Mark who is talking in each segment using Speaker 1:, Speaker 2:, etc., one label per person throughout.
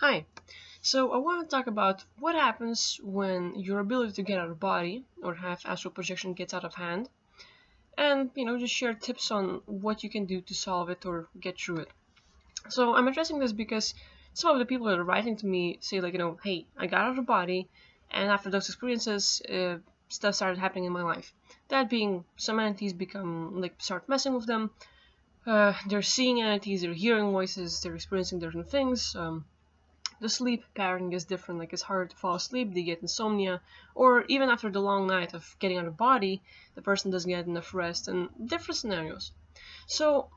Speaker 1: Hi. So I want to talk about what happens when your ability to get out of body or have astral projection gets out of hand, and just share tips on what you can do to solve it or get through it. So I'm addressing this because some of the people that are writing to me say hey, I got out of body, and after those experiences, stuff started happening in my life. That being, some entities become start messing with them. They're seeing entities, they're hearing voices, they're experiencing different things. The sleep pattern is different, like it's harder to fall asleep, they get insomnia, or even after the long night of getting out of body, the person doesn't get enough rest, and different scenarios. So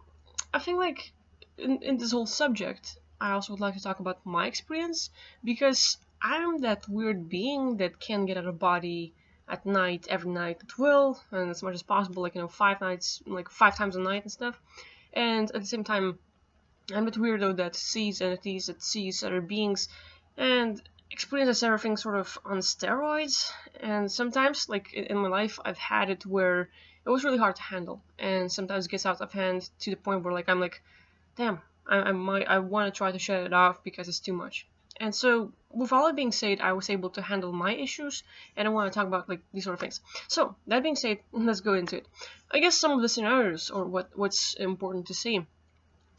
Speaker 1: I think in this whole subject, I also would like to talk about my experience, because I'm that weird being that can get out of body at night, every night at will, and as much as possible, 5 nights, like 5 times a night and stuff. And at the same time, I'm that weirdo that sees entities, that sees other beings, and experiences everything sort of on steroids. And sometimes, like in my life, I've had it where it was really hard to handle, and sometimes it gets out of hand to the point where I'm like, damn, I want to try to shut it off because it's too much. And so, with all that being said, I was able to handle my issues, and I want to talk about these sort of things. So that being said, let's go into it. I guess some of the scenarios, or what's important to say.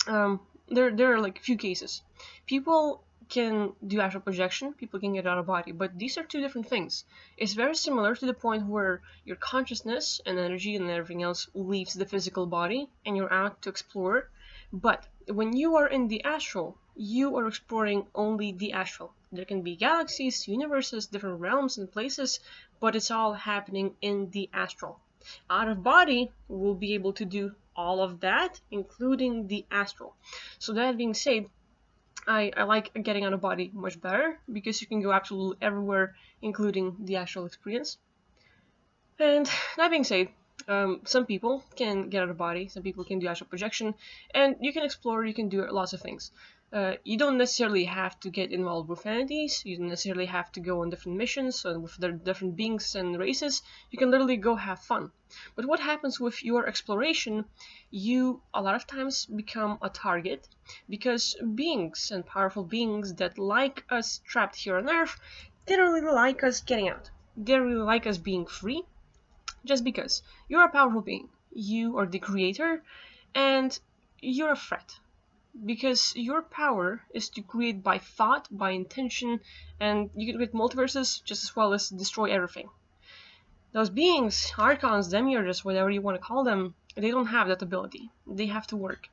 Speaker 1: Um, there are like a few cases. People can do astral projection, people can get out of body, but these are two different things. It's very similar to the point where your consciousness and energy and everything else leaves the physical body and you're out to explore. But when you are in the astral, you are exploring only the astral. There can be galaxies, universes, different realms and places, but it's all happening in the astral. Out of body will be able to do all of that, including the astral. So that being said, I like getting out of body much better because you can go absolutely everywhere, including the astral experience. And that being said, some people can get out of body, some people can do astral projection, and you can explore, you can do lots of things. You don't necessarily have to get involved with entities, you don't necessarily have to go on different missions and with the different beings and races, you can literally go have fun. But what happens with your exploration, you a lot of times become a target because beings and powerful beings that like us trapped here on Earth, they don't really like us getting out. They don't really like us being free, just because you're a powerful being, you are the creator, and you're a threat. Because your power is to create by thought, by intention, and you can create multiverses just as well as destroy everything. Those beings, archons, demiurges, whatever you want to call them, they don't have that ability. They have to work.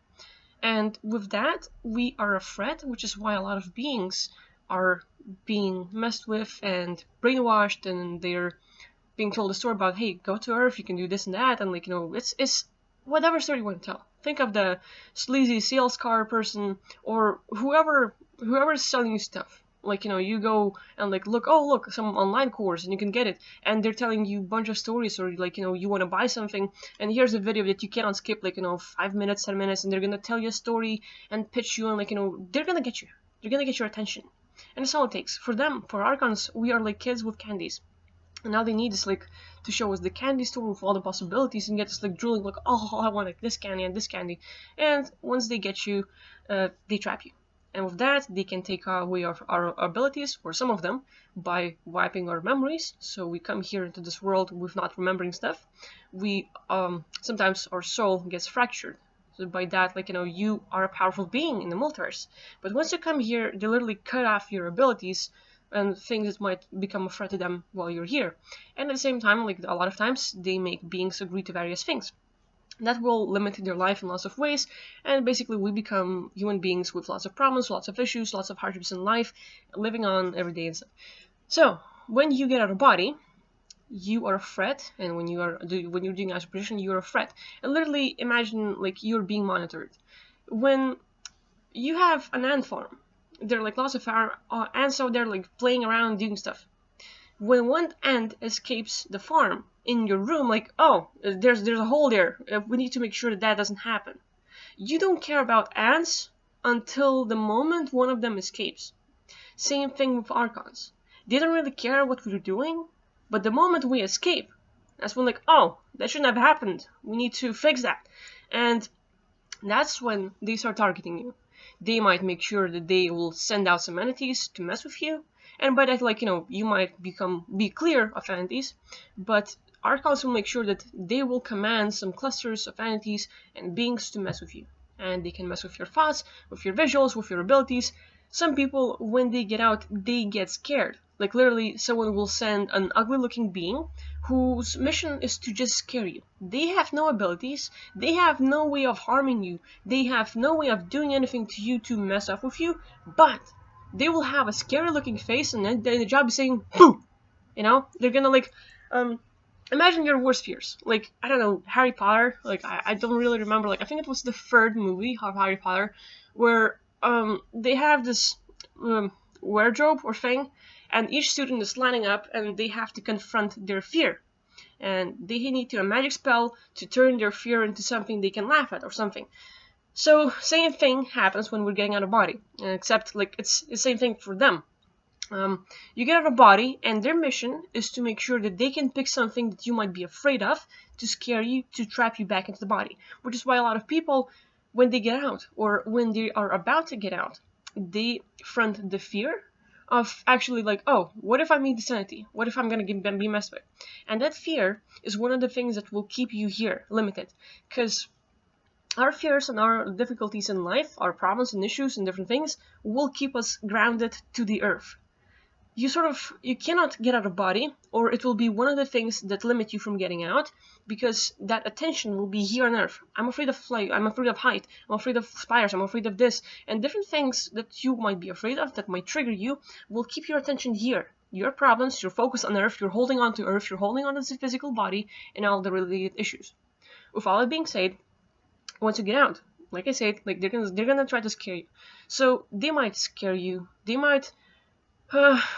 Speaker 1: And with that, we are a threat, which is why a lot of beings are being messed with and brainwashed, and they're being told a story about, hey, go to Earth, you can do this and that, and it's whatever story you want to tell. Think of the sleazy sales car person or whoever is selling you stuff. You go and look, oh look, some online course and you can get it, and they're telling you a bunch of stories, or you want to buy something, and here's a video that you cannot skip, 5 minutes, 10 minutes, and they're gonna tell you a story and pitch you, and they're gonna get you. They're gonna get your attention. And that's all it takes. For them, for Archons, we are like kids with candies. And all they need is to show us the candy store with all the possibilities and get us drooling oh, I want this candy and this candy. And once they get you, they trap you. And with that, they can take away our abilities, or some of them, by wiping our memories. So we come here into this world with not remembering stuff. We sometimes our soul gets fractured. So by that, you are a powerful being in the multiverse. But once you come here, they literally cut off your abilities and things that might become a threat to them while you're here. And at the same time, a lot of times, they make beings agree to various things. That will limit their life in lots of ways, and basically we become human beings with lots of problems, lots of issues, lots of hardships in life, living on every day and stuff. So, when you get out of body, you are a threat, and when you're doing astral projection, you're a threat. And literally imagine you're being monitored. When you have an ant farm, there are lots of ants out there playing around doing stuff. When one ant escapes the farm in your room, oh, there's a hole there, we need to make sure that doesn't happen. You don't care about ants until the moment one of them escapes. Same thing with archons. They don't really care what we're doing, but the moment we escape, that's when oh, that shouldn't have happened, we need to fix that. And that's when they start targeting you. They might make sure that they will send out some entities to mess with you, and by that, like, you might be clear of entities, but archons will make sure that they will command some clusters of entities and beings to mess with you. And they can mess with your thoughts, with your visuals, with your abilities. Some people, when they get out, they get scared. Like, literally, someone will send an ugly looking being whose mission is to just scare you. They have no abilities, they have no way of harming you, they have no way of doing anything to you to mess up with you, but they will have a scary looking face, and then the job is saying boo. They're gonna, like, imagine your worst fears. Like, I don't know, Harry Potter. Like, I don't really remember. Like, I think it was the third movie of Harry Potter, where they have this wardrobe or thing, and each student is lining up, and they have to confront their fear, and they need to do a magic spell to turn their fear into something they can laugh at or something. So, same thing happens when we're getting out of body, except, like, it's the same thing for them. You get out of body, and their mission is to make sure that they can pick something that you might be afraid of to scare you, to trap you back into the body. Which is why a lot of people, when they get out, or when they are about to get out, they front the fear of actually, like, oh, what if I meet this entity? What if I'm going to be messed with? And that fear is one of the things that will keep you here, limited. Because our fears and our difficulties in life, our problems and issues and different things, will keep us grounded to the earth. You cannot get out of body, or it will be one of the things that limit you from getting out, because that attention will be here on earth. I'm afraid of flight, I'm afraid of height, I'm afraid of spiders, I'm afraid of this, and different things that you might be afraid of, that might trigger you, will keep your attention here. Your problems, your focus on earth, you're holding on to earth, you're holding on to the physical body, and all the related issues. With all that being said, once you get out, like I said, like, they're gonna try to scare you. So they might scare you, they might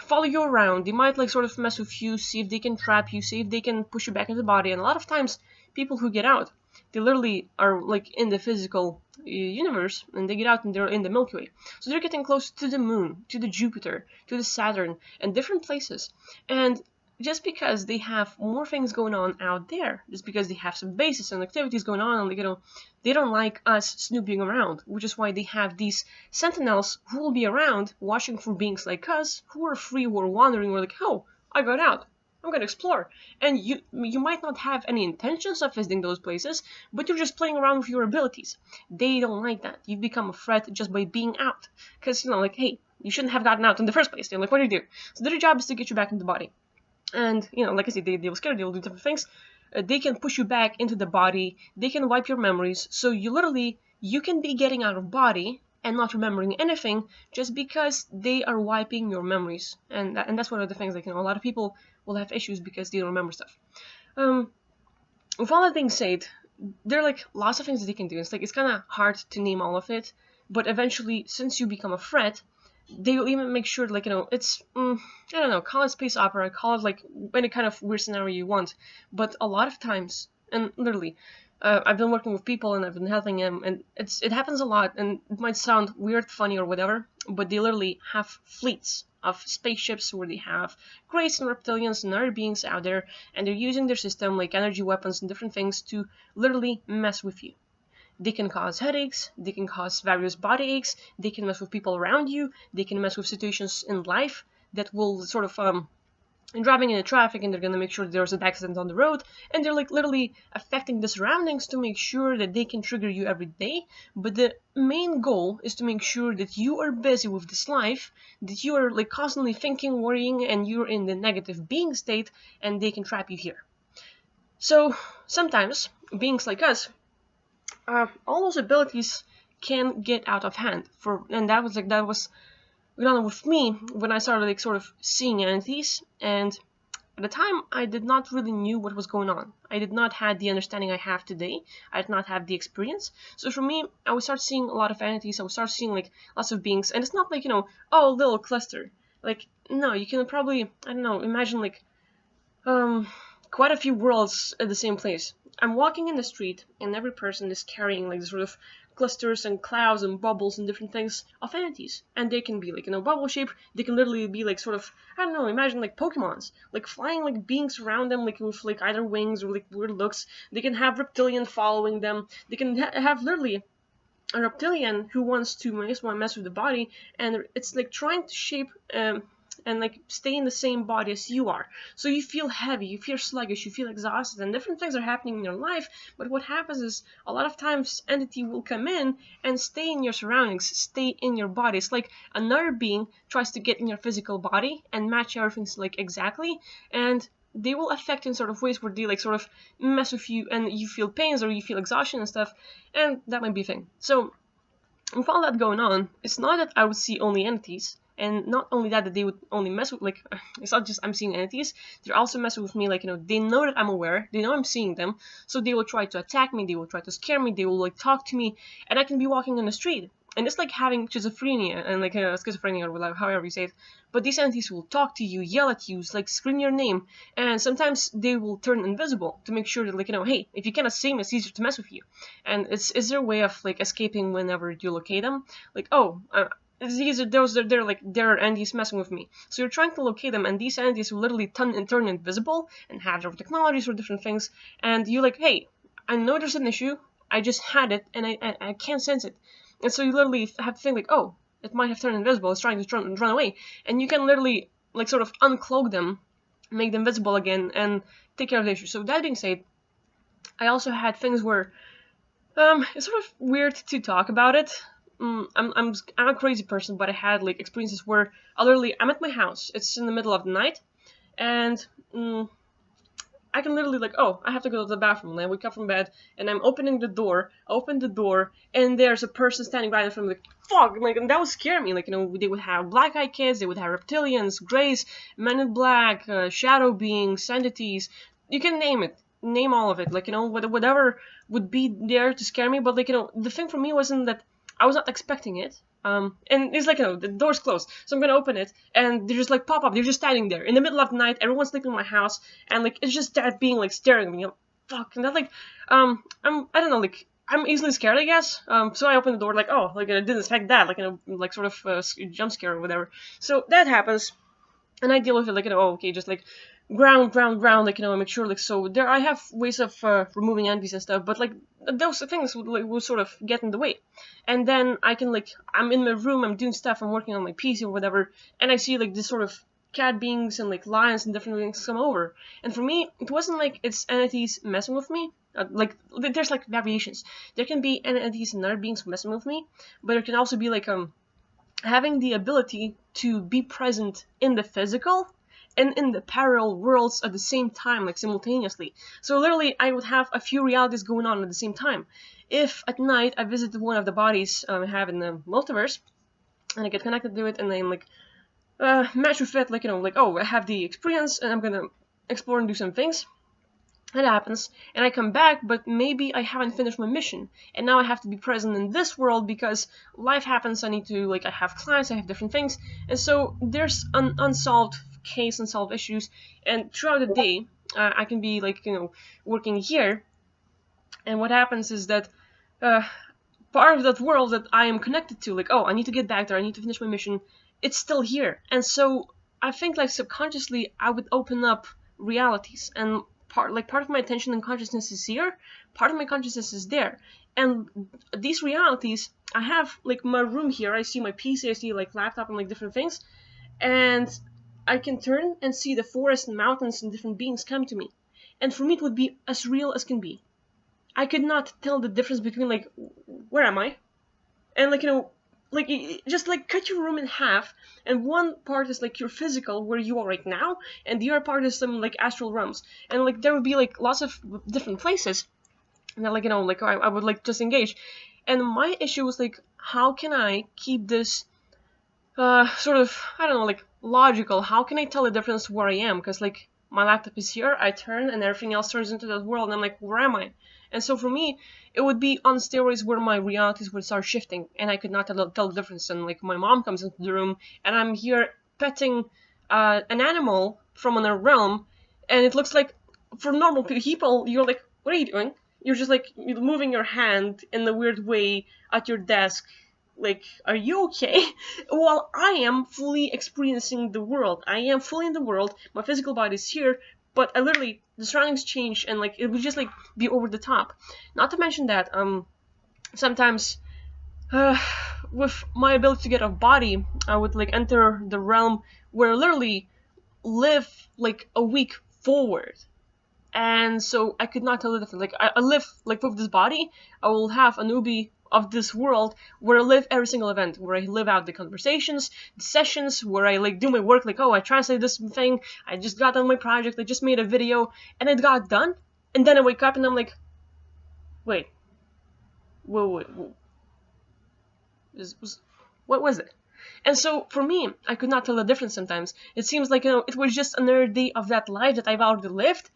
Speaker 1: follow you around, they might, like, sort of mess with you, see if they can trap you, see if they can push you back into the body. And a lot of times, people who get out, they literally are, like, in the physical universe, and they get out and they're in the Milky Way. So they're getting close to the moon, to the Jupiter, to the Saturn, and different places. And just because they have more things going on out there, just because they have some bases and activities going on, and they don't like us snooping around, which is why they have these sentinels who will be around watching for beings like us who are free, who are wandering, who are like, oh, I got out, I'm gonna explore. And you might not have any intentions of visiting those places, but you're just playing around with your abilities. They don't like that. You've become a threat just by being out, because, like, hey, you shouldn't have gotten out in the first place. They're like, what do you do? So their job is to get you back into the body. And, like I said, they will scare you, they will do different things. They can push you back into the body, they can wipe your memories, so you can be getting out of body and not remembering anything just because they are wiping your memories. And that's one of the things, like, a lot of people will have issues because they don't remember stuff. With all that being said, there are, like, lots of things that they can do. It's kind of hard to name all of it, but eventually, since you become a threat, they will even make sure, like, it's, I don't know, call it space opera, call it, like, any kind of weird scenario you want, but a lot of times, and literally, I've been working with people and I've been helping them, and it happens a lot, and it might sound weird, funny, or whatever, but they literally have fleets of spaceships where they have Greys and reptilians and other beings out there, and they're using their system, like energy weapons and different things, to literally mess with you. They can cause headaches, they can cause various body aches, they can mess with people around you, they can mess with situations in life that will sort of, driving into traffic, and they're going to make sure there's an accident on the road, and they're, like, literally affecting the surroundings to make sure that they can trigger you every day. But the main goal is to make sure that you are busy with this life, that you are, like, constantly thinking, worrying, and you're in the negative being state, and they can trap you here. So sometimes beings like us, all those abilities can get out of hand. And that was going on with me when I started, like, sort of seeing entities. And at the time, I did not really knew what was going on. I did not have the understanding I have today. I did not have the experience. So for me, I would start seeing a lot of entities. I would start seeing, like, lots of beings. And it's not like, oh, a little cluster. Like, no, you can probably, I don't know, imagine, like, quite a few worlds at the same place. I'm walking in the street, and every person is carrying, like, sort of clusters and clouds and bubbles and different things of entities. And they can be, like, bubble shape. They can literally be, like, sort of, I don't know, imagine, like, Pokemons, like, flying, like, beings around them, like, with, like, either wings or, like, weird looks. They can have reptilian following them. They can have literally a reptilian who wants to mess with the body, and it's like trying to shape and like stay in the same body as you are. So you feel heavy, you feel sluggish, you feel exhausted, and different things are happening in your life. But what happens is a lot of times entity will come in and stay in your surroundings, stay in your body. It's like another being tries to get in your physical body and match everything like exactly, and they will affect in sort of ways where they like sort of mess with you and you feel pains or you feel exhaustion and stuff, and that might be a thing. So with all that going on, it's not that I would see only entities, and not only that they would only mess with, like, it's not just I'm seeing entities, they're also messing with me, like, they know that I'm aware, they know I'm seeing them, so they will try to attack me, they will try to scare me, they will, like, talk to me, and I can be walking on the street, and it's like having schizophrenia, and, like, schizophrenia, or whatever, however you say it, but these entities will talk to you, yell at you, like, scream your name, and sometimes they will turn invisible to make sure that, like, hey, if you cannot see me, it's easier to mess with you, and it's their way of, like, escaping whenever you locate them, like, oh, these are those that they're like they're entities messing with me. So you're trying to locate them, and these entities will literally turn invisible and have their technologies or different things. And you're like, hey, I know there's an issue. I just had it, and I can't sense it. And so you literally have to think like, oh, it might have turned invisible. It's trying to run away, and you can literally like sort of uncloak them, make them visible again, and take care of the issue. So that being said, I also had things where it's sort of weird to talk about it. I'm a crazy person, but I had like experiences where I'm at my house. It's in the middle of the night, and I can literally like, oh, I have to go to the bathroom. And I wake up from bed, and I'm opening the door. I open the door, and there's a person standing right in front of me. Like, fuck, like, and that would scare me. Like, they would have black-eyed kids, they would have reptilians, greys, men in black, shadow beings, entities. You can name it. Name all of it. Like, whatever would be there to scare me. But like, the thing for me wasn't that I was not expecting it. And it's like, the door's closed, so I'm gonna open it, and they just like pop up. They're just standing there in the middle of the night. Everyone's sleeping in my house, and like it's just that being like staring at me. Fuck, and that like, I don't know, like I'm easily scared, I guess. So I open the door like, oh, like I didn't expect that, like like sort of jump scare or whatever. So that happens, and I deal with it like, oh, okay, just like ground, like, I make sure, like, so there I have ways of removing entities and stuff, but like those things would sort of get in the way. And then I can, like, I'm in my room, I'm doing stuff, I'm working on my PC or whatever, and I see like this sort of cat beings and like lions and different things come over. And for me, it wasn't like it's entities messing with me. Like there's like variations. There can be entities and other beings messing with me, but it can also be like having the ability to be present in the physical and in the parallel worlds at the same time, like simultaneously. So literally, I would have a few realities going on at the same time. If at night I visit one of the bodies I have in the multiverse, and I get connected to it, and then like match with it, like, like, oh, I have the experience, and I'm gonna explore and do some things. That happens, and I come back, but maybe I haven't finished my mission, and now I have to be present in this world because life happens. I need to, like, I have clients, I have different things, and so there's an unsolved case, unsolved issues, and throughout the day, I can be, like, working here, and what happens is that part of that world that I am connected to, like, oh, I need to get back there, I need to finish my mission, it's still here, and so I think, like, subconsciously, I would open up realities, and part of my attention and consciousness is here, part of my consciousness is there, and these realities, I have like my room here, I see my PC, I see like laptop and like different things, and I can turn and see the forest and mountains and different beings come to me, and for me it would be as real as can be. I could not tell the difference between like, where am I, and like, like, just like cut your room in half, and one part is like your physical, where you are right now, and the other part is some like astral realms, and like there would be like lots of different places, and then, like, like I would like just engage, and my issue was like, how can I keep this sort of, I don't know, like logical? How can I tell the difference where I am? Because like my laptop is here, I turn, and everything else turns into that world, and I'm like, where am I? And so for me, it would be on steroids where my realities would start shifting, and I could not tell the difference. And like my mom comes into the room, and I'm here petting an animal from another realm, and it looks like, for normal people, you're like, what are you doing? You're just like moving your hand in a weird way at your desk. Like, are you okay? Well, I am fully experiencing the world. I am fully in the world. My physical body is here, but I literally, the surroundings change, and like it would just like be over the top. Not to mention that sometimes uh, with my ability to get off body, I would like enter the realm where I literally live like a week forward. And so I could not tell the difference. Like I live like with this body, I will have a newbie of this world where I live every single event, where I live out the conversations, the sessions, where I like do my work, like, oh, I translated this thing, I just got done my project, I just made a video, and it got done, and then I wake up and I'm like, wait, wait, what was it? And so for me, I could not tell the difference sometimes. It seems like, it was just another day of that life that I've already lived,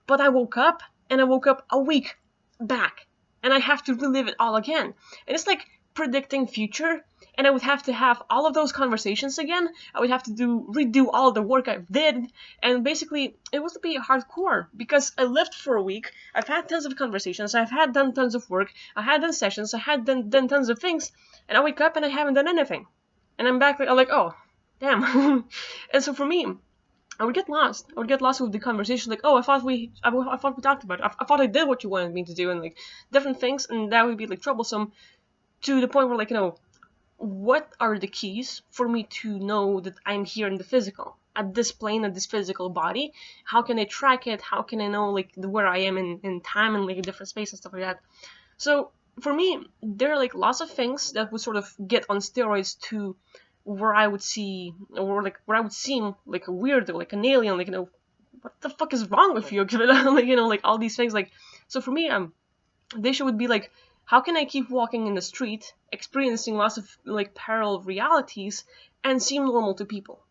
Speaker 1: but I woke up, and I woke up a week back, and I have to relive it all again. And it's like predicting future, and I would have to have all of those conversations again. I would have to redo all the work I did, and basically it was to be hardcore because I lived for a week. I've had tons of conversations, I've had done tons of work, I had done sessions, I had done tons of things, and I wake up and I haven't done anything, and I'm back like, I'm like, oh, damn. And so for me, I would get lost. I would get lost with the conversation, like, oh, I thought we talked about it. I thought I did what you wanted me to do, and like different things, and that would be like troublesome to the point where, like, what are the keys for me to know that I'm here in the physical, at this plane, at this physical body? How can I track it? How can I know like where I am in time and like different space and stuff like that? So for me, there are like lots of things that would sort of get on steroids to where I would see, or like where I would seem like a weirdo, like an alien, like, what the fuck is wrong with you? Like, like all these things. Like, so for me, the issue would be like, how can I keep walking in the street, experiencing lots of like parallel realities, and seem normal to people?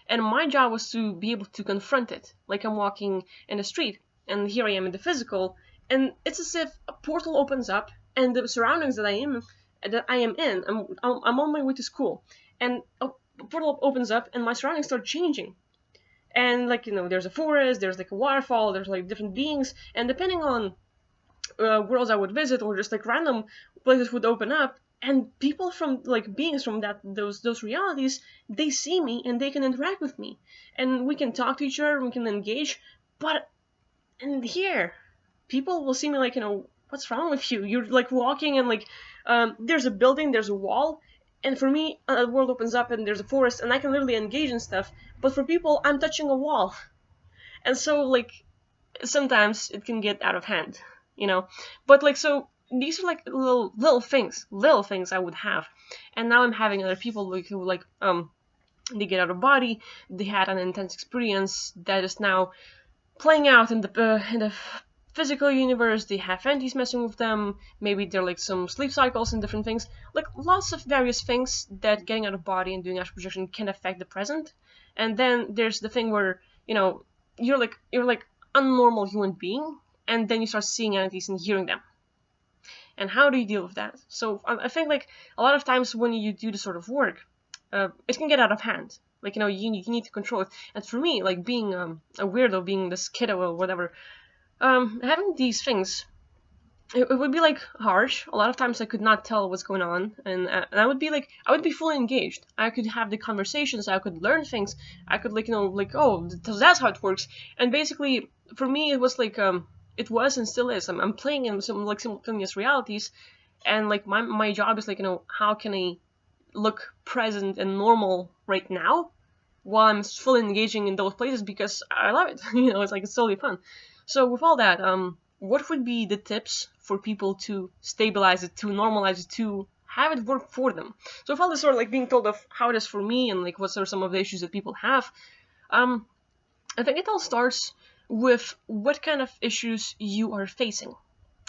Speaker 1: And my job was to be able to confront it. Like, I'm walking in the street, and here I am in the physical, and it's as if a portal opens up, and the surroundings that I am in, I'm on my way to school, and a portal opens up, and my surroundings start changing. And like, there's a forest, there's like a waterfall, there's like different beings, and depending on worlds I would visit, or just like random places would open up, and people from like beings from those realities, they see me and they can interact with me, and we can talk to each other, we can engage. But in here, people will see me like, what's wrong with you? You're like walking, and like there's a building, there's a wall, and for me, a world opens up and there's a forest, and I can literally engage in stuff. But for people, I'm touching a wall, and so like sometimes it can get out of hand. But like, so these are like little things I would have, and now I'm having other people like who like they get out of body, they had an intense experience that is now playing out in the physical universe. They have entities messing with them, maybe they're like some sleep cycles and different things, like lots of various things that getting out of body and doing astral projection can affect the present. And then there's the thing where you're like a normal human being, and then you start seeing entities and hearing them. And how do you deal with that? So I think like a lot of times when you do this sort of work, it can get out of hand. Like, you need to control it. And for me, like being a weirdo, being this kiddo or whatever, having these things, it would be like harsh. A lot of times I could not tell what's going on, and I would be fully engaged. I could have the conversations, I could learn things, I could like, oh, that's how it works. And basically for me it was like it was and still is. I'm playing in some like simultaneous realities, and like my job is like, how can I look present and normal right now while I'm fully engaging in those places, because I love it. It's like, it's totally fun. So with all that, what would be the tips for people to stabilize it, to normalize it, to have it work for them? So with all this sort of like being told of how it is for me and like what are some of the issues that people have, I think it all starts with what kind of issues you are facing.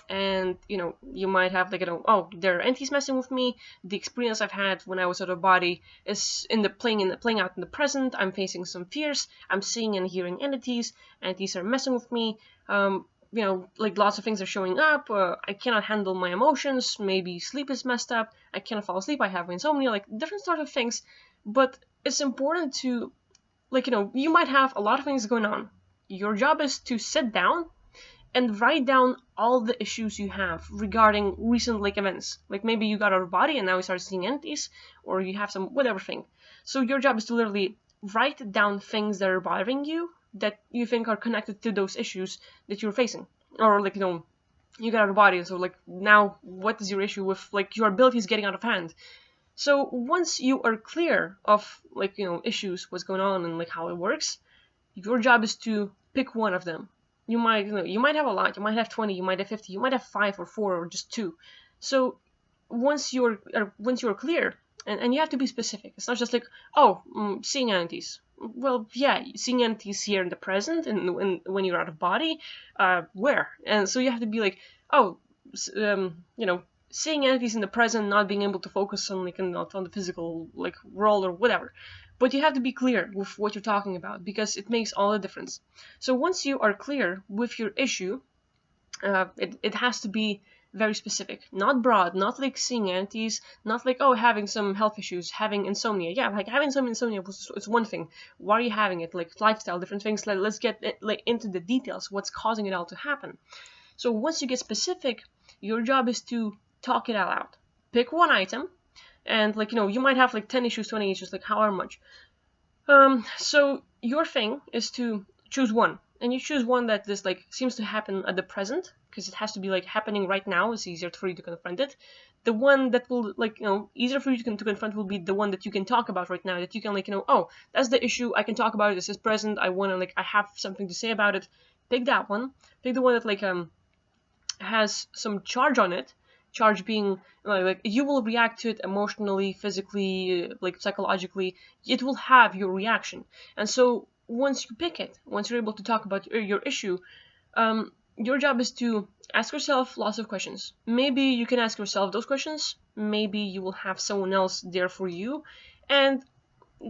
Speaker 1: And you might have like, oh, there are entities messing with me. The experience I've had when I was out of body is playing out in the present. I'm facing some fears. I'm seeing and hearing entities. Entities are messing with me. Like lots of things are showing up. I cannot handle my emotions. Maybe sleep is messed up. I cannot fall asleep. I have insomnia. Like different sort of things. But it's important to, like, you might have a lot of things going on. Your job is to sit down and write down all the issues you have regarding recent like events. Like maybe you got out of body and now you start seeing entities, or you have some whatever thing. So your job is to literally write down things that are bothering you, that you think are connected to those issues that you're facing. Or like, you get out of body, and so like now what is your issue with like your abilities getting out of hand? So once you are clear of like issues, what's going on and like how it works, your job is to pick one of them. You might have a lot, you might have 20, you might have 50, you might have 5 or 4 or just 2. So once you're clear, and you have to be specific. It's not just like, oh, seeing entities. Well, yeah, seeing entities here in the present, and when you're out of body, where? And so you have to be like, oh, seeing entities in the present, not being able to focus on like on the physical like world or whatever. But you have to be clear with what you're talking about, because it makes all the difference. So once you are clear with your issue, it has to be very specific, not broad, not like seeing entities, not like, oh, having some health issues, having insomnia. Yeah, like having some insomnia it's one thing. Why are you having it? Like lifestyle, different things. Let's get like into the details. What's causing it all to happen? So once you get specific, your job is to talk it all out. Pick one item, and like you might have like 10 issues, 20 issues, like however much. So your thing is to choose one, and you choose one that this like seems to happen at the present, because it has to be like happening right now. It's easier for you to confront it. The one that will like easier for you to confront will be the one that you can talk about right now, that you can like oh, that's the issue, I can talk about it, this is present, I want to like I have something to say about it. Pick that one. Pick the one that like has some charge on it. Charge being like you will react to it emotionally, physically, like psychologically. It will have your reaction. And so once you pick it, once you're able to talk about your issue, your job is to ask yourself lots of questions. Maybe you can ask yourself those questions. Maybe you will have someone else there for you. And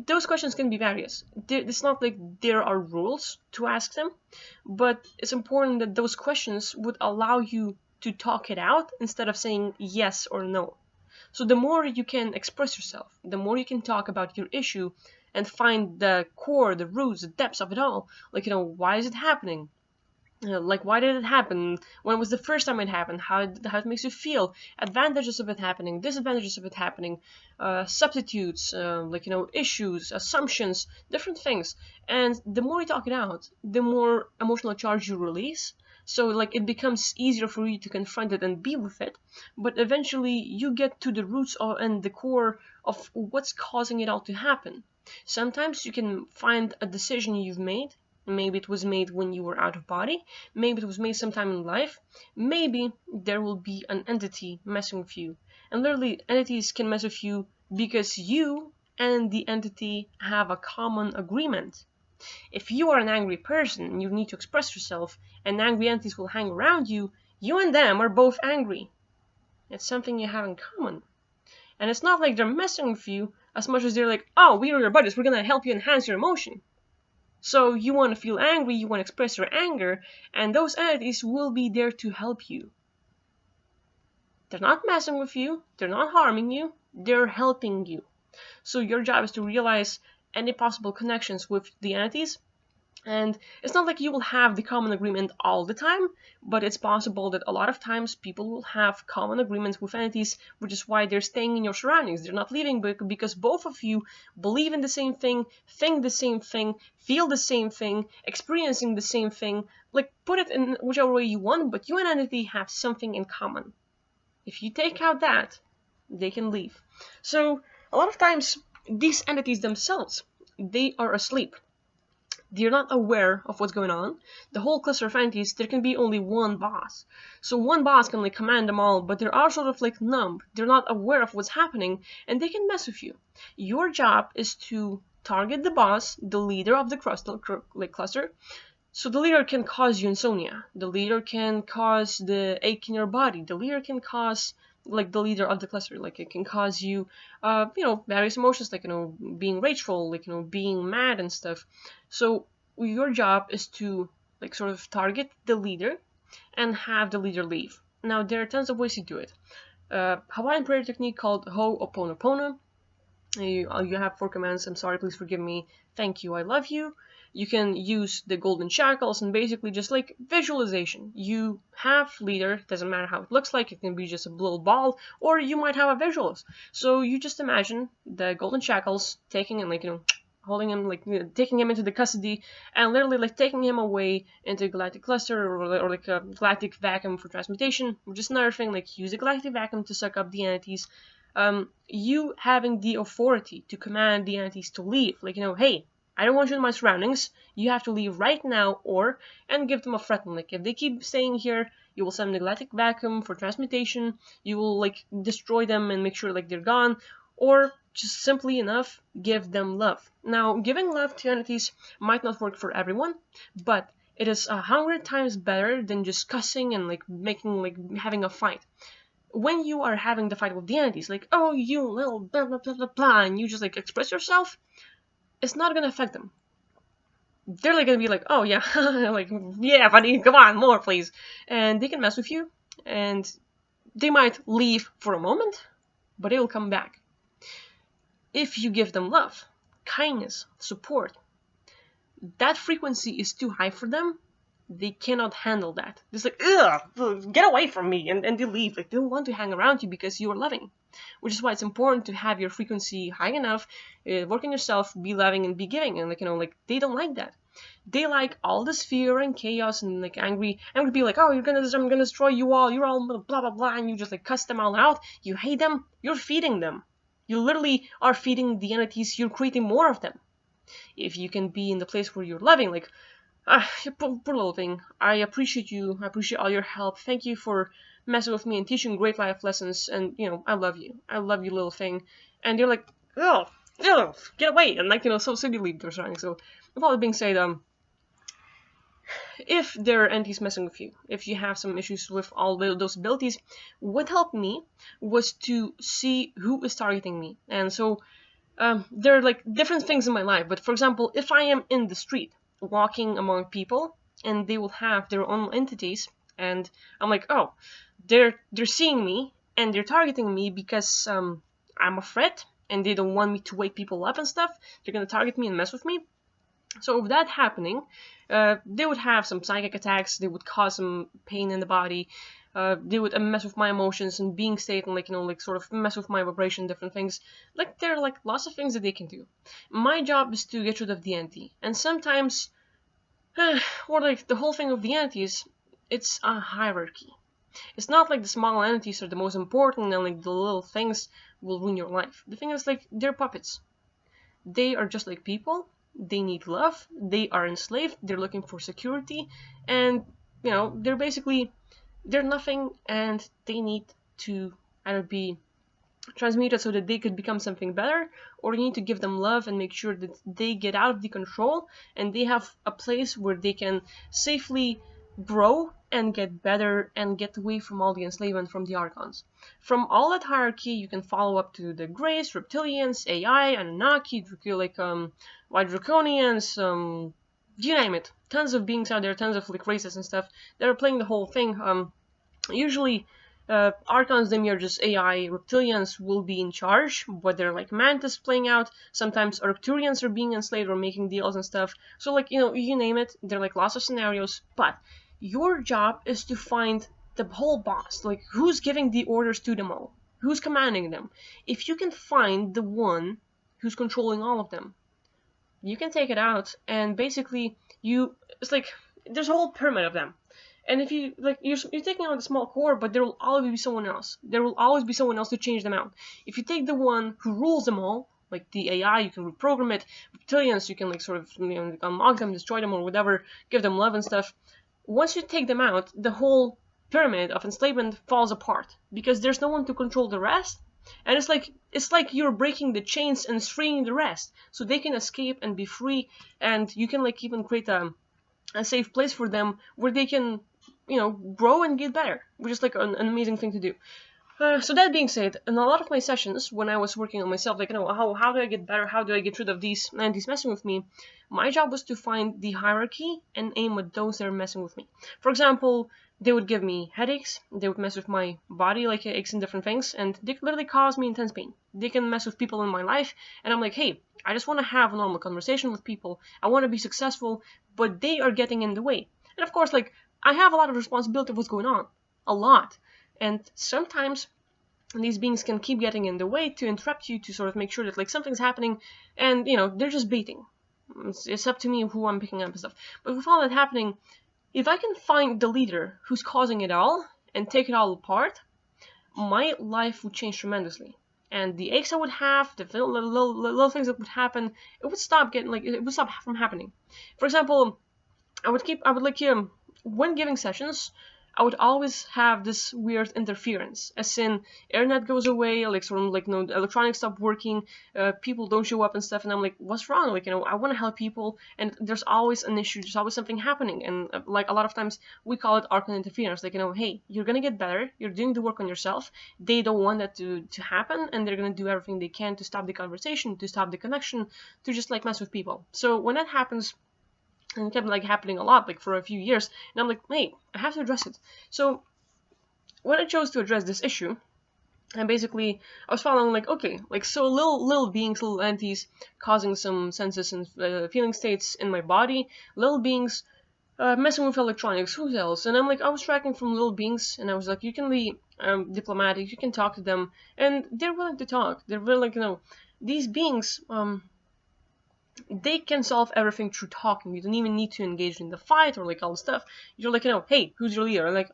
Speaker 1: those questions can be various. It's not like there are rules to ask them, but it's important that those questions would allow you to talk it out instead of saying yes or no. So the more you can express yourself, the more you can talk about your issue and find the core, the roots, the depths of it all. Like, why is it happening? Like, why did it happen? When was the first time it happened? How it makes you feel? Advantages of it happening, disadvantages of it happening, substitutes, issues, assumptions, different things. And the more you talk it out, the more emotional charge you release. So like it becomes easier for you to confront it and be with it. But eventually you get to the roots and the core of what's causing it all to happen. Sometimes you can find a decision you've made. Maybe it was made when you were out of body. Maybe it was made sometime in life. Maybe there will be an entity messing with you. And literally, entities can mess with you because you and the entity have a common agreement. If you are an angry person and you need to express yourself, and angry entities will hang around you, you and them are both angry. It's something you have in common. And it's not like they're messing with you as much as they're like, oh, we are your buddies, we're going to help you enhance your emotion. So you want to feel angry, you want to express your anger, and those entities will be there to help you. They're not messing with you, they're not harming you, they're helping you. So your job is to realize any possible connections with the entities. And it's not like you will have the common agreement all the time, but it's possible that a lot of times people will have common agreements with entities, which is why they're staying in your surroundings. They're not leaving because both of you believe in the same thing, think the same thing, feel the same thing, experiencing the same thing. Like, put it in whichever way you want, but you and entity have something in common. If you take out that, they can leave. So a lot of times these entities themselves, they are asleep. They're not aware of what's going on. The whole cluster of entities, there can be only one boss. So one boss can like command them all, but they're all sort of like numb. They're not aware of what's happening, and they can mess with you. Your job is to target the boss, the leader of the cluster. So the leader can cause you insomnia. The leader can cause the ache in your body. The leader can cause like the leader of the cluster, like it can cause you, various emotions, like, being rageful, like, being mad and stuff. So your job is to like sort of target the leader and have the leader leave. Now there are tons of ways to do it. Hawaiian prayer technique called Ho'oponopono. You have 4 commands: I'm sorry, please forgive me, thank you, I love you. You can use the golden shackles and basically just like visualization. You have leader, doesn't matter how it looks like, it can be just a little ball, or you might have a visuals. So you just imagine the golden shackles taking and like, holding him, like, taking him into the custody, and literally, like, taking him away into a galactic cluster, or like a galactic vacuum for transmutation, which is another thing. Like, use a galactic vacuum to suck up the entities. You having the authority to command the entities to leave, like, hey, I don't want you in my surroundings, you have to leave right now, and give them a threaten. Like, if they keep staying here, you will send the galactic vacuum for transmutation, you will, like, destroy them and make sure, like, they're gone, or just simply enough, give them love. Now, giving love to entities might not work for everyone, but it is 100 times better than just cussing and, like, having a fight. When you are having the fight with the entities, like, oh, you little blah blah blah blah blah, and you just, like, express yourself, it's not gonna affect them. They're, like, gonna be like, oh yeah, like, yeah, buddy, come on, more please. And they can mess with you, and they might leave for a moment, but they will come back. If you give them love, kindness, support, that frequency is too high for them. They cannot handle that. It's like, ugh, get away from me, and they leave. Like, they don't want to hang around you because you are loving. Which is why it's important to have your frequency high enough, work on yourself, be loving and be giving. And, like, like, they don't like that. They like all this fear and chaos and, like, angry be like, oh, I'm gonna destroy you all, you're all blah blah blah, and you just, like, cuss them all out. You hate them, you're feeding them. You literally are feeding the entities, you're creating more of them. If you can be in the place where you're loving, like, poor little thing, I appreciate you, I appreciate all your help, thank you for messing with me and teaching great life lessons, and, I love you, little thing. And you're like, oh, get away, and, like, so you leave their surroundings. So, with all that being said, if there are entities messing with you, if you have some issues with all those abilities, what helped me was to see who is targeting me. And so there are, like, different things in my life, but for example, if I am in the street walking among people and they will have their own entities, and I'm like, oh, they're seeing me and they're targeting me because I'm a threat and they don't want me to wake people up and stuff, they're gonna target me and mess with me. So with that happening, they would have some psychic attacks, they would cause some pain in the body, they would mess with my emotions and being state, and, like, sort of mess with my vibration, different things. Like, there are, like, lots of things that they can do. My job is to get rid of the entity. And sometimes, or, like, the whole thing of the entities, it's a hierarchy. It's not like the small entities are the most important and, like, the little things will ruin your life. The thing is, like, they're puppets. They are just like people. They need love, they are enslaved, they're looking for security, and, they're nothing, and they need to either be transmuted so that they could become something better, or you need to give them love and make sure that they get out of the control and they have a place where they can safely grow and get better and get away from all the enslavement from the Archons. From all that hierarchy, you can follow up to the Greys, Reptilians, AI, Anunnaki, White Draconians, you name it. Tons of beings out there, tons of, like, races and stuff that are playing the whole thing. Usually, Archons, them are just AI. Reptilians will be in charge, but they're, like, Mantis playing out. Sometimes Arcturians are being enslaved or making deals and stuff. So, like, you name it. There are, like, lots of scenarios, but your job is to find the whole boss. Like, who's giving the orders to them all? Who's commanding them? If you can find the one who's controlling all of them, you can take it out, and basically it's like there's a whole pyramid of them. And if you, like, you're taking out a small core, but there will always be someone else. There will always be someone else to change them out. If you take the one who rules them all, like the AI, you can reprogram it. Reptilians, you can, like, sort of, unlock them, destroy them, or whatever, give them love and stuff. Once you take them out, the whole pyramid of enslavement falls apart because there's no one to control the rest. And it's like you're breaking the chains and freeing the rest, so they can escape and be free, and you can, like, even create a safe place for them where they can, grow and get better, which is, like, an amazing thing to do. So that being said, in a lot of my sessions, when I was working on myself, like, how do I get better? How do I get rid of these entities messing with me? My job was to find the hierarchy and aim at those that are messing with me. For example, they would give me headaches, they would mess with my body, like aches and different things, and they could literally cause me intense pain. They can mess with people in my life, and I'm like, hey, I just want to have a normal conversation with people, I want to be successful, but they are getting in the way. And of course, like, I have a lot of responsibility of what's going on. A lot. And sometimes And these beings can keep getting in the way to interrupt you, to sort of make sure that like something's happening, and they're just baiting. It's up to me who I'm picking up and stuff. But with all that happening, if I can find the leader who's causing it all and take it all apart, my life would change tremendously. And the aches I would have, the little things that would happen, it would stop from happening. For example, I would like when giving sessions, I would always have this weird interference, as in internet goes away, like sort of like electronics stop working, people don't show up and stuff, and I'm like, what's wrong? Like I want to help people, and there's always an issue, there's always something happening, and like a lot of times we call it arcane interference. Like hey, you're gonna get better, you're doing the work on yourself. They don't want that to happen, and they're gonna do everything they can to stop the conversation, to stop the connection, to just like mess with people. So when that happens, and it kept like happening a lot, like for a few years, and I'm like, hey, I have to address it. So when I chose to address this issue, and basically I was following like, okay, like so little beings, little entities causing some senses and feeling states in my body, little beings messing with electronics, who else? And I'm like, I was tracking from little beings, and I was like, you can be diplomatic, you can talk to them, and they're willing to talk. They're willing, these beings, they can solve everything through talking. You don't even need to engage in the fight or like all the stuff. You're like, hey, who's your leader? And like,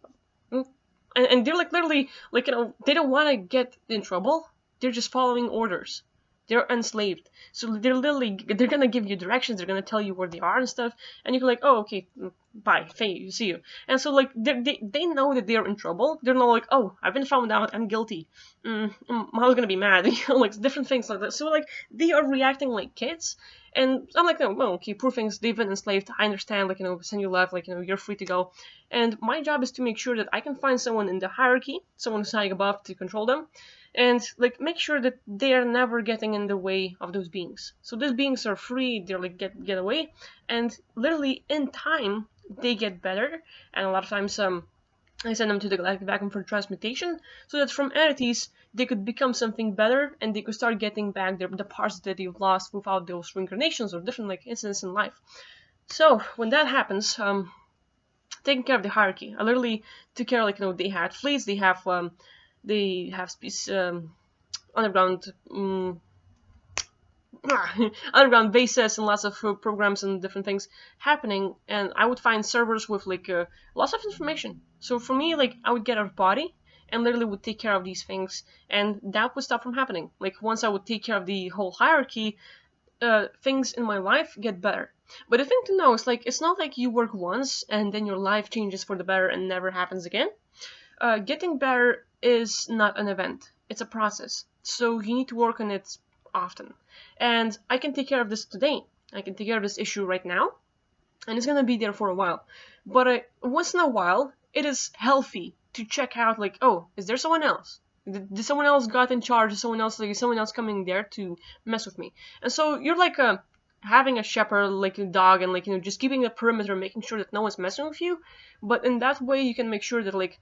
Speaker 1: and they're like literally like, they don't want to get in trouble. They're just following orders. They're enslaved. So they're gonna give you directions. They're gonna tell you where they are and stuff. And you're like, oh, okay, bye, Faye, see you. And so like they know that they're in trouble. They're not like, oh, I've been found out, I'm guilty. Mom's gonna be mad. Like different things like that. So like they are reacting like kids. And I'm like, no, okay, poor things, they've been enslaved. I understand, like, send you love, like, you're free to go. And my job is to make sure that I can find someone in the hierarchy, someone who's high above to control them, and like make sure that they are never getting in the way of those beings. So those beings are free, they're like get away, and literally in time they get better. And a lot of times I send them to the Galactic Vacuum for transmutation, so that from entities they could become something better, and they could start getting back the parts that they've lost without those reincarnations or different like incidents in life. So when that happens, taking care of the hierarchy, I literally took care, like, they had fleets, they have underground underground bases and lots of programs and different things happening, and I would find servers with like lots of information. So for me, like, I would get out of body and literally would take care of these things, and that would stop from happening. Like once I would take care of the whole hierarchy, things in my life get better. But the thing to know is, like, it's not like you work once and then your life changes for the better and never happens again. Getting better is not an event, it's a process. So you need to work on it often. And I can take care of this today. I can take care of this issue right now, and it's gonna be there for a while. But once in a while, it is healthy to check out, like, oh, is there someone else? Did someone else got in charge? Is someone else coming there to mess with me? And so you're like having a shepherd, like a dog, and like, just keeping the perimeter, making sure that no one's messing with you. But in that way, you can make sure that like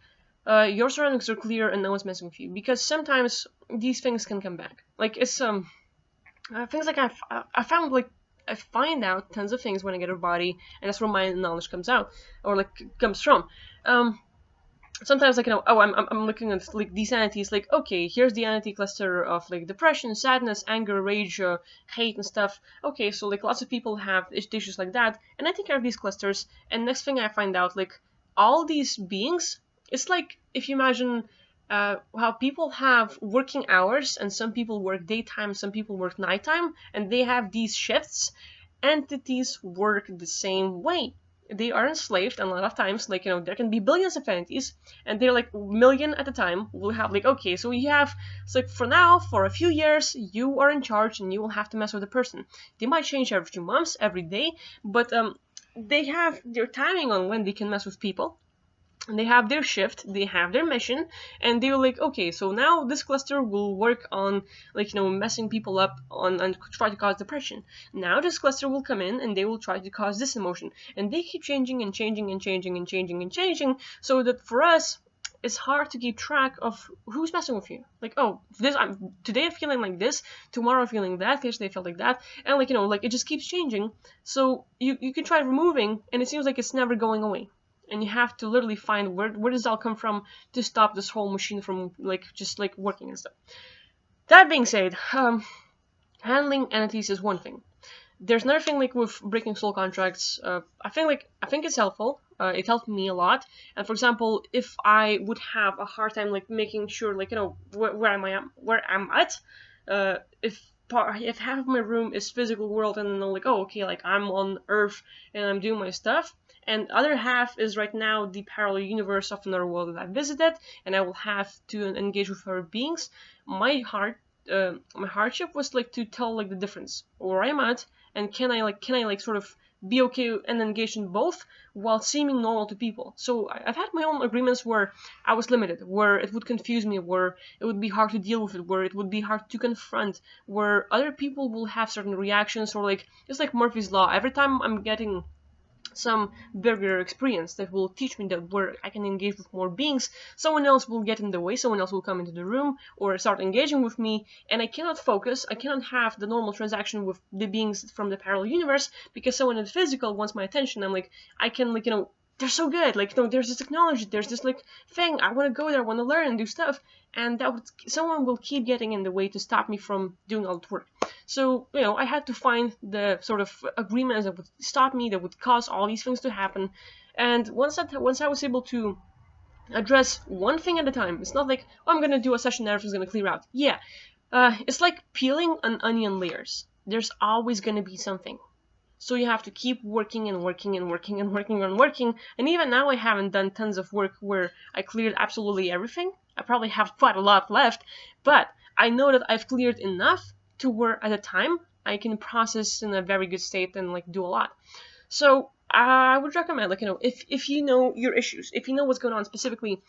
Speaker 1: your surroundings are clear and no one's messing with you. Because sometimes these things can come back. Like it's things like I found, like, I find out tons of things when I get a body, and that's where my knowledge comes out, or like comes from. Sometimes, like, I'm looking at like these entities, like, okay, here's the entity cluster of like depression, sadness, anger, rage, hate and stuff. Okay, so like lots of people have issues like that, and I take care of these clusters, and next thing I find out, like, all these beings, it's like if you imagine how people have working hours, and some people work daytime, some people work nighttime, and they have these shifts. Entities work the same way. They are enslaved, and a lot of times, like, there can be billions of entities, and they're like million at a time. We'll have like, okay, so we have, it's like, for now, for a few years, you are in charge, and you will have to mess with a person. They might change every few months, every day, but they have their timing on when they can mess with people. And they have their shift, they have their mission, and they're like, okay, so now this cluster will work on, like, messing people up and try to cause depression. Now this cluster will come in and they will try to cause this emotion. And they keep changing and changing and changing and changing and changing, so that for us, it's hard to keep track of who's messing with you. Like, oh, today I'm feeling like this, tomorrow I'm feeling that, yesterday I felt like that, and like, it just keeps changing. So you can try removing, and it seems like it's never going away. and you have to literally find where does it all come from to stop this whole machine from just working and stuff. That being said, handling entities is one thing. There's another thing with breaking soul contracts. I think it's helpful. It helped me a lot. And for example, if I would have a hard time making sure where I'm at, if half of my room is physical world and then I'm on Earth and I'm doing my stuff, and other half is right now the parallel universe of another world that I visited, and I will have to engage with other beings. My hardship was to tell the difference where I'm at, and can I sort of be okay and engage in both while seeming normal to people. So I've had my own agreements where I was limited, where it would confuse me, where it would be hard to deal with it, where it would be hard to confront, where other people will have certain reactions, or it's like Murphy's Law. Every time I'm getting some bigger experience that will teach me that where I can engage with more beings, someone else will get in the way, someone else will come into the room or start engaging with me, and I cannot focus, I cannot have the normal transaction with the beings from the parallel universe, because someone in the physical wants my attention. I'm I can they're so good, there's this technology, there's this thing, I want to go there, I want to learn and do stuff, and someone will keep getting in the way to stop me from doing all the work. So, I had to find the sort of agreements that would stop me, that would cause all these things to happen. And once I was able to address one thing at a time, it's not I'm going to do a session and everything's going to clear out. Yeah, it's like peeling an onion layers. There's always going to be something. So you have to keep working and working and working and working and working. And even now I haven't done tons of work where I cleared absolutely everything. I probably have quite a lot left, but I know that I've cleared enough to where at a time I can process in a very good state and do a lot. So I would recommend if you know your issues, if you know what's going on specifically,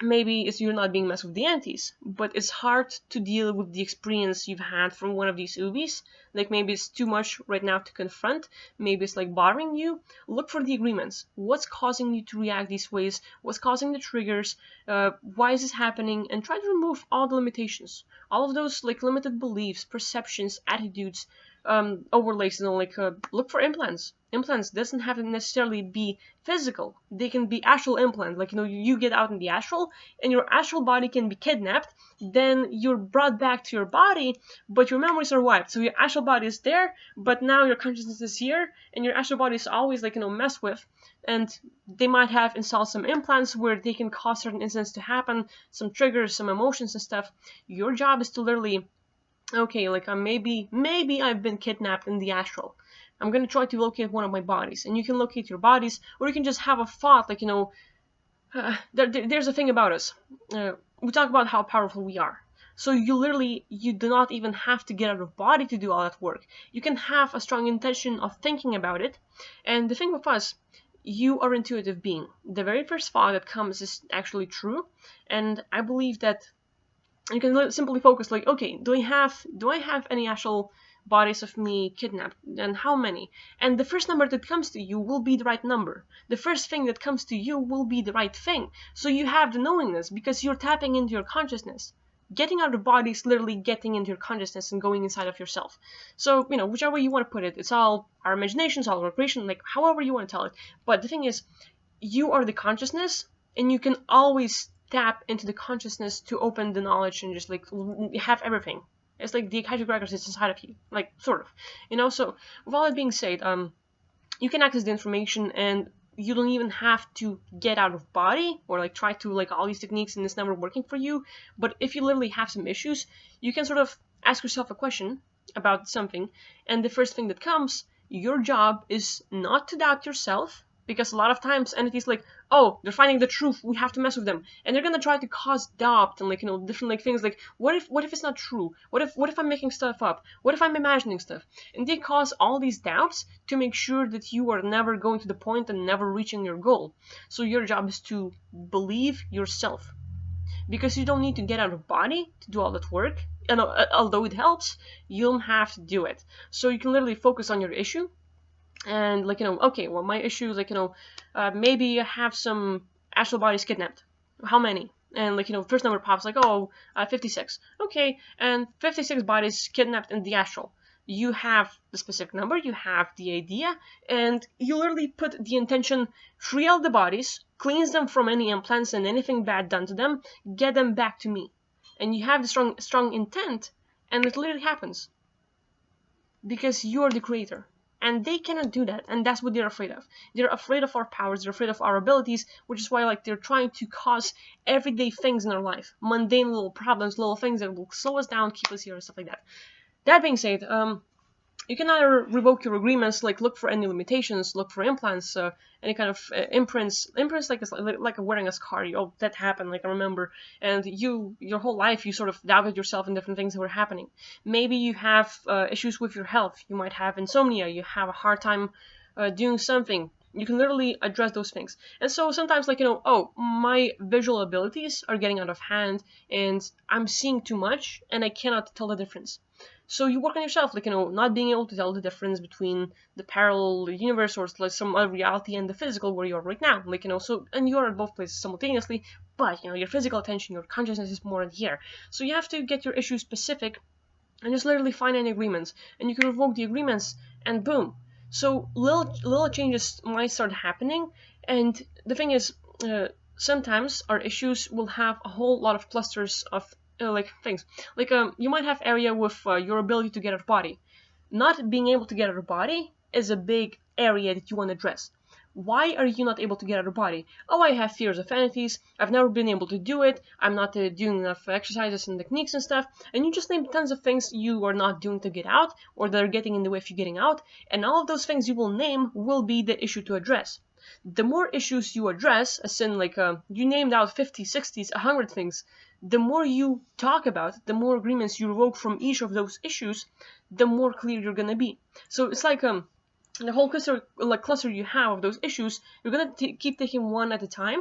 Speaker 1: maybe it's you're not being messed with the entities, but it's hard to deal with the experience you've had from one of these UVs. Maybe it's too much right now to confront, maybe it's bothering you. Look for the agreements. What's causing you to react these ways? What's causing the triggers? Why is this happening? And try to remove all the limitations, all of those limited beliefs, perceptions, attitudes, overlays. Look for implants. Implants doesn't have to necessarily be physical. They can be astral implant. You get out in the astral and your astral body can be kidnapped, then you're brought back to your body, but your memories are wiped. So your astral body is there, but now your consciousness is here, and your astral body is always messed with. And they might have installed some implants where they can cause certain incidents to happen, some triggers, some emotions and stuff. Your job is to literally, okay, maybe I've been kidnapped in the astral. I'm going to try to locate one of my bodies. And you can locate your bodies, or you can just have a thought, there's a thing about us. We talk about how powerful we are. So you do not even have to get out of body to do all that work. You can have a strong intention of thinking about it. And the thing with us, you are an intuitive being. The very first thought that comes is actually true. And I believe that you can simply focus okay, do I have any actual bodies of me kidnapped, and how many? And the first number that comes to you will be the right number. The first thing that comes to you will be the right thing. So you have the knowingness because you're tapping into your consciousness. Getting out of body is literally getting into your consciousness and going inside of yourself. So, whichever way you want to put it, it's all our imagination, it's all our creation, however you want to tell it. But the thing is, you are the consciousness, and you can always tap into the consciousness to open the knowledge and just have everything. It's the akashic records is inside of you, sort of, So with all that being said, you can access the information, and you don't even have to get out of body or try to all these techniques and it's never working for you. But if you literally have some issues, you can sort of ask yourself a question about something, and the first thing that comes, your job is not to doubt yourself. Because a lot of times entities oh, they're finding the truth, we have to mess with them, and they're gonna try to cause doubt and different things what if it's not true? What if I'm making stuff up? What if I'm imagining stuff? And they cause all these doubts to make sure that you are never going to the point and never reaching your goal. So your job is to believe yourself, because you don't need to get out of body to do all that work. And although it helps, you don't have to do it. So you can literally focus on your issue. And okay, well, my issue is maybe I have some astral bodies kidnapped. How many? And first number pops 56. Okay, and 56 bodies kidnapped in the astral. You have the specific number, you have the idea, and you literally put the intention, free out the bodies, cleanse them from any implants and anything bad done to them, get them back to me. And you have the strong intent, and it literally happens. Because you're the creator. And they cannot do that, and that's what they're afraid of. They're afraid of our powers, they're afraid of our abilities, which is why like they're trying to cause everyday things in our life, mundane little problems, little things that will slow us down, keep us here, and stuff like that. That being said, you can either revoke your agreements, like look for any limitations, look for implants, any kind of imprints like wearing a scar. Oh, that happened, like I remember, and your whole life you sort of doubted yourself in different things that were happening. Maybe you have issues with your health. You might have insomnia. You have a hard time doing something. You can literally address those things. And so sometimes, like, oh, my visual abilities are getting out of hand and I'm seeing too much and I cannot tell the difference. So you work on yourself, like, not being able to tell the difference between the parallel universe or like some other reality and the physical where you are right now. Like, so, and you are at both places simultaneously, but, your physical attention, your consciousness is more in here. So you have to get your issue specific and just literally find any agreements. And you can revoke the agreements and boom. So little changes might start happening. And the thing is, sometimes our issues will have a whole lot of clusters of like things. Like you might have area with your ability to get out of body. Not being able to get out of body is a big area that you want to address. Why are you not able to get out of body? Oh, I have fears of entities. I've never been able to do it. I'm not doing enough exercises and techniques and stuff. And you just name tons of things you are not doing to get out, or that are getting in the way of you getting out. And all of those things you will name will be the issue to address. The more issues you address, as in like you named out 50, 60, 100 things, the more you talk about, the more agreements you revoke from each of those issues, the more clear you're gonna be. So it's like the whole cluster you have of those issues, you're gonna keep taking one at a time.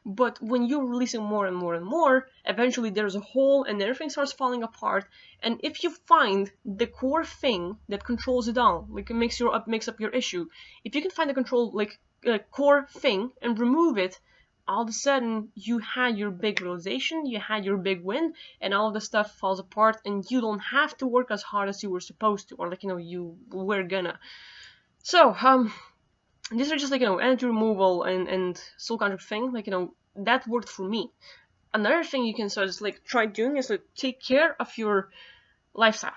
Speaker 1: But when you're releasing more and more and more, eventually there's a hole and everything starts falling apart. And if you find the core thing that controls it all, like it makes up your issue, if you can find the control core thing and remove it, all of a sudden you had your big realization, you had your big win, and all of the stuff falls apart and you don't have to work as hard as you were supposed to, or like you were gonna. So these are just like energy removal and soul contract thing, like that worked for me. Another thing you can sort of like try doing is like take care of your lifestyle,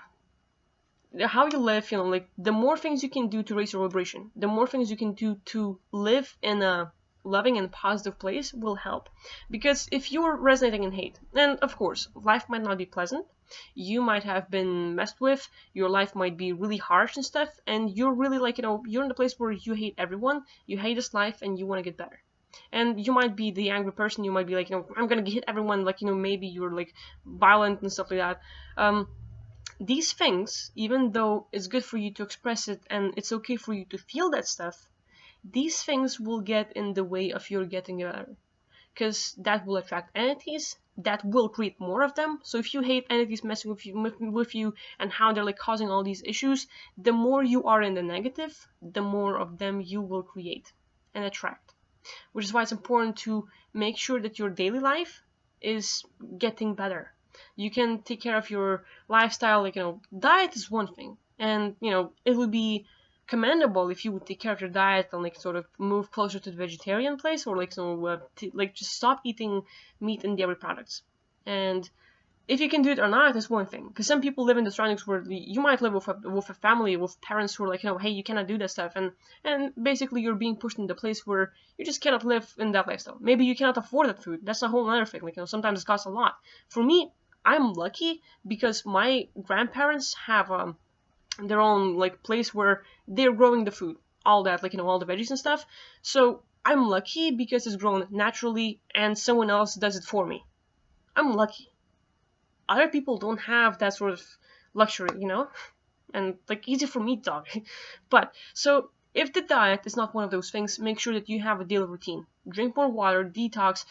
Speaker 1: how you live. Like the more things you can do to raise your vibration, the more things you can do to live in a loving and positive place will help. Because if you're resonating in hate, and of course life might not be pleasant, you might have been messed with, your life might be really harsh and stuff, and you're really like you're in the place where you hate everyone, you hate this life, and you want to get better. And you might be the angry person, you might be like I'm gonna hit everyone, like maybe you're like violent and stuff like that. These things, even though it's good for you to express it and it's okay for you to feel that stuff, these things will get in the way of your getting better, because that will attract entities, that will create more of them. So if you hate entities messing with you and how they're like causing all these issues, the more you are in the negative, the more of them you will create and attract. Which is why it's important to make sure that your daily life is getting better. You can take care of your lifestyle, like diet is one thing, and it would be commendable if you would take care of your diet and like sort of move closer to the vegetarian place, or like just stop eating meat and dairy products. And if you can do it or not is one thing, because some people live in the surroundings where you might live with a family, with parents who are like hey, you cannot do that stuff, and basically you're being pushed into a place where you just cannot live in that lifestyle. Maybe you cannot afford that food. That's a whole other thing. Like sometimes it costs a lot. For me, I'm lucky because my grandparents have their own like place where they're growing the food, all that, like all the veggies and stuff. So I'm lucky because it's grown naturally and someone else does it for me. I'm lucky. Other people don't have that sort of luxury, and like easy for me to talk. But so if the diet is not one of those things, make sure that you have a daily routine. Drink more water, detox,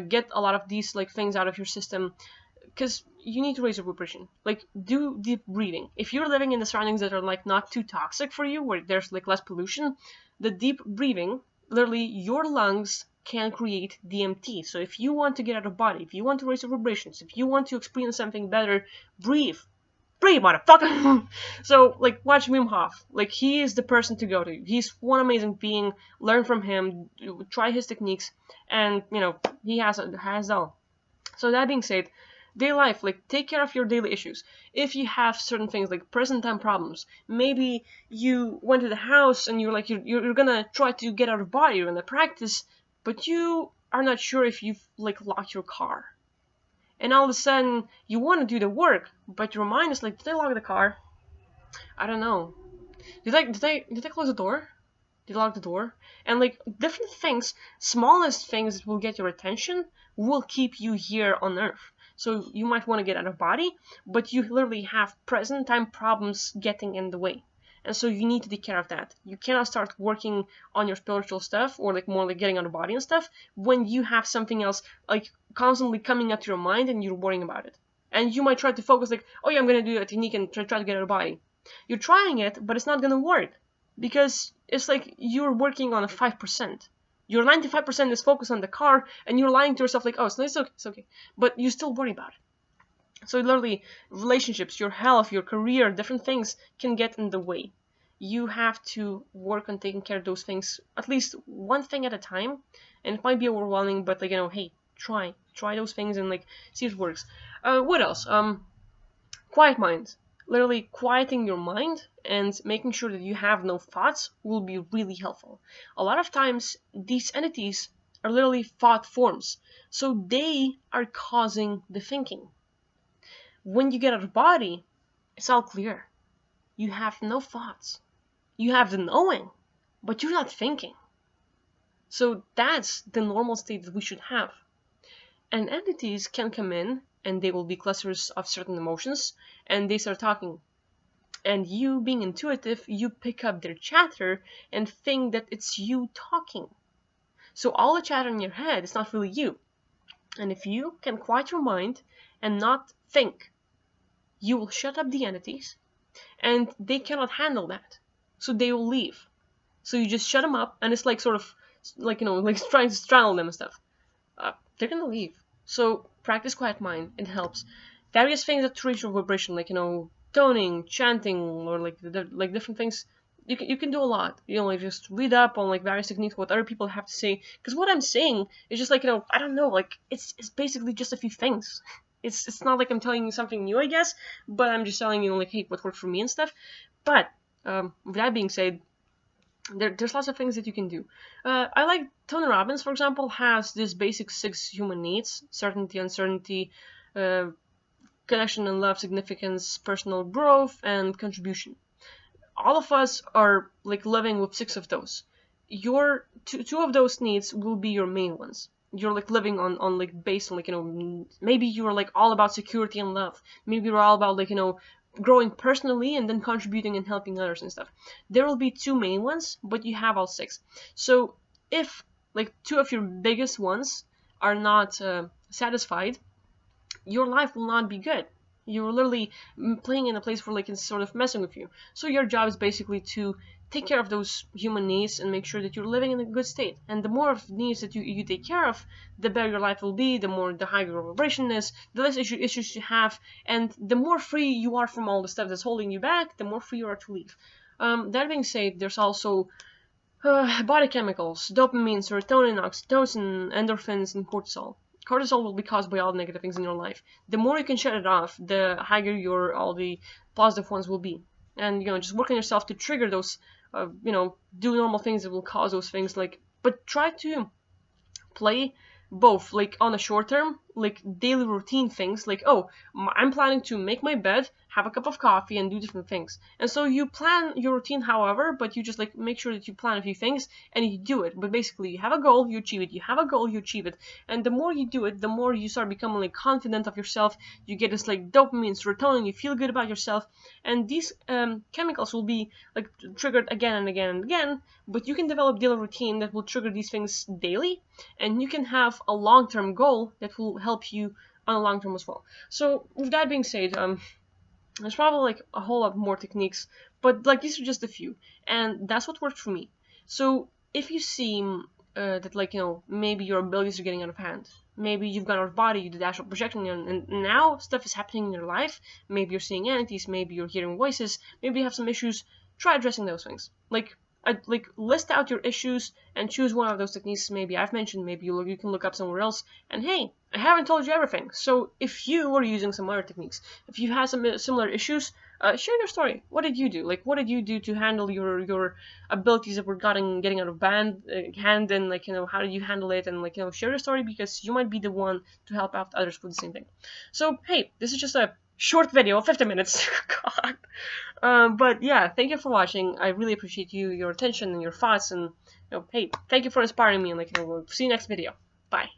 Speaker 1: get a lot of these like things out of your system, because you need to raise your vibration. Like do deep breathing. If you're living in the surroundings that are like not too toxic for you, where there's like less pollution, the deep breathing, literally your lungs can create DMT. So if you want to get out of body, if you want to raise your vibrations, if you want to experience something better, breathe. breathe, motherfucker. So like watch Wim Hof. Like he is the person to go to. He's one amazing being. Learn from him. Try his techniques, and he has all. So that being said, daily life, like take care of your daily issues. If you have certain things like present time problems, maybe you went to the house and you're gonna try to get out of body, you're gonna practice, but you are not sure if you've like locked your car. And all of a sudden you want to do the work, but your mind is like, did I lock the car? I don't know. Did I close the door? Did I lock the door? And like different things, smallest things that will get your attention will keep you here on Earth. So you might want to get out of body, but you literally have present time problems getting in the way. And so you need to take care of that. You cannot start working on your spiritual stuff or like more like getting out of body and stuff when you have something else like constantly coming up to your mind and you're worrying about it. And you might try to focus like, oh yeah, I'm gonna do a technique and try to get out of body. You're trying it, but it's not gonna work because it's like you're working on a 5%. Your 95% is focused on the car, and you're lying to yourself like, oh, it's okay, it's okay. But you still worry about it. So literally, relationships, your health, your career, different things can get in the way. You have to work on taking care of those things, at least one thing at a time. And it might be overwhelming, but like, hey, try those things and like see if it works. What else? Quiet mind. Literally quieting your mind and making sure that you have no thoughts will be really helpful. A lot of times these entities are literally thought forms, so they are causing the thinking. When you get out of body, it's all clear. You have no thoughts. You have the knowing, but you're not thinking. So that's the normal state that we should have. And entities can come in and they will be clusters of certain emotions and they start talking. And you being intuitive, you pick up their chatter and think that it's you talking. So all the chatter in your head is not really you. And if you can quiet your mind and not think, you will shut up the entities and they cannot handle that. So they will leave. So you just shut them up and it's like sort of like, like trying to straddle them and stuff. They're gonna leave. So practice quiet mind. It helps. Various things that raise your vibration, like toning, chanting, or like different things. You can do a lot. Like just read up on like various techniques, what other people have to say. Because what I'm saying is just like I don't know, like it's basically just a few things. It's not like I'm telling you something new, I guess, but I'm just telling you like, hey, what worked for me and stuff. But with that being said, there's lots of things that you can do. I like Tony Robbins, for example, has this basic 6 human needs: certainty, uncertainty, connection and love, significance, personal growth, and contribution. All of us are like living with 6 of those. Your two of those needs will be your main ones. You're like living on like based on like maybe you're like all about security and love. Maybe you're all about like growing personally and then contributing and helping others and stuff. There will be 2 main ones, but you have all 6. So if like 2 of your biggest ones are not satisfied, your life will not be good. You're literally playing in a place where like it's sort of messing with you. So your job is basically to take care of those human needs and make sure that you're living in a good state. And the more of needs that you take care of, the better your life will be, the higher your vibration is, the less issues you have, and the more free you are from all the stuff that's holding you back, the more free you are to leave. That being said, there's also body chemicals: dopamine, serotonin, oxytocin, endorphins, and cortisol. Cortisol will be caused by all the negative things in your life. The more you can shut it off, the higher all the positive ones will be. And just work on yourself to trigger those, do normal things that will cause those things. But try to play both, like on a short term, like daily routine things, like, oh, I'm planning to make my bed, have a cup of coffee, and do different things. And so you plan your routine, however, but you just like make sure that you plan a few things and you do it. But basically, you have a goal, you achieve it. You have a goal, you achieve it. And the more you do it, the more you start becoming like confident of yourself. You get this like dopamine, serotonin. You feel good about yourself, and these chemicals will be like triggered again and again and again. But you can develop daily routine that will trigger these things daily, and you can have a long-term goal that will help you on a long term as well. So with that being said, there's probably like a whole lot more techniques, but like these are just a few, and that's what worked for me. So if you see that like maybe your abilities are getting out of hand, maybe you've gone out of body, you did astral projection, and now stuff is happening in your life. Maybe you're seeing entities, maybe you're hearing voices, maybe you have some issues. Try addressing those things. Like list out your issues and choose one of those techniques. Maybe I've mentioned, maybe you can look up somewhere else. And hey, I haven't told you everything. So if you were using some other techniques, if you had some similar issues, share your story. What did you do? Like, what did you do to handle your abilities that were getting out of hand, and like, how did you handle it? And like, share your story, because you might be the one to help out others with the same thing. So hey, this is just a short video, 50 minutes. God. But yeah, thank you for watching. I really appreciate your attention and your thoughts, and hey, thank you for inspiring me. And like, we'll see you next video. Bye.